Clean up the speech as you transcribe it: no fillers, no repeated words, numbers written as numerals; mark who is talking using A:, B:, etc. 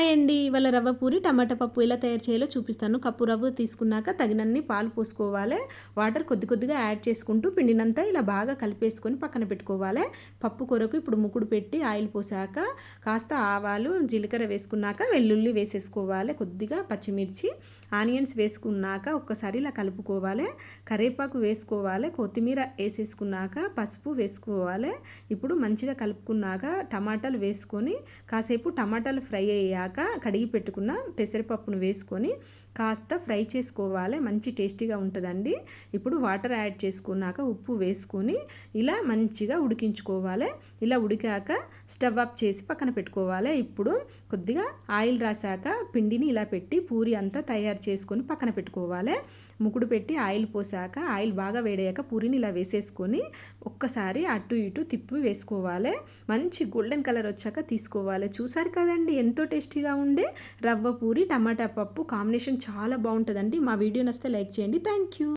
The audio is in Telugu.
A: హాయ్ అండి. ఇవాళ రవ్వ పూరి, టమాటా పప్పు ఎలా తయారు చేయాలో చూపిస్తాను. కప్పు రవ్వ తీసుకున్నాక తగినన్ని పాలు పోసుకోవాలి. వాటర్ కొద్ది కొద్దిగా యాడ్ చేసుకుంటూ పిండినంతా ఇలా బాగా కలిపేసుకొని పక్కన పెట్టుకోవాలి. పప్పు కొరకు ఇప్పుడు ముకుడు పెట్టి ఆయిల్ పోసాక కాస్త ఆవాలు, జీలకర్ర వేసుకున్నాక వెల్లుల్లి వేసేసుకోవాలి. కొద్దిగా పచ్చిమిర్చి, ఆనియన్స్ వేసుకున్నాక ఒక్కసారి ఇలా కలుపుకోవాలి. కరివేపాకు వేసుకోవాలి. కొత్తిమీర వేసేసుకున్నాక పసుపు వేసుకోవాలి. ఇప్పుడు మంచిగా కలుపుకున్నాక టమాటాలు వేసుకొని కాసేపు టమాటాలు ఫ్రై అయ్యాక కడిగి పెట్టుకున్న పెసరపప్పును వేసుకొని కాస్త ఫ్రై చేసుకోవాలి. మంచి టేస్టీగా ఉంటుందండి. ఇప్పుడు వాటర్ యాడ్ చేసుకున్నాక ఉప్పు వేసుకొని ఇలా మంచిగా ఉడికించుకోవాలి. ఇలా ఉడికాక స్టవ్ ఆఫ్ చేసి పక్కన పెట్టుకోవాలి. ఇప్పుడు కొద్దిగా ఆయిల్ రాసాక పిండిని ఇలా పెట్టి పూరి అంతా తయారు చేసుకొని పక్కన పెట్టుకోవాలి. ముకుడు పెట్టి ఆయిల్ పోసాక ఆయిల్ బాగా వేడయ్యాక పూరిని ఇలా వేసేసుకొని ఒక్కసారి అటు ఇటు తిప్పి వేసుకోవాలి. మంచి గోల్డెన్ కలర్ వచ్చాక తీసుకోవాలి. చూసారు కదండి ఎంతో టేస్టీగా ఉండే రవ్వ పూరి టమాటా పప్పు కాంబినేషన్ చాలా బాగుంటుందండి. మా వీడియో నచ్చితే లైక్ చేయండి. Thank you.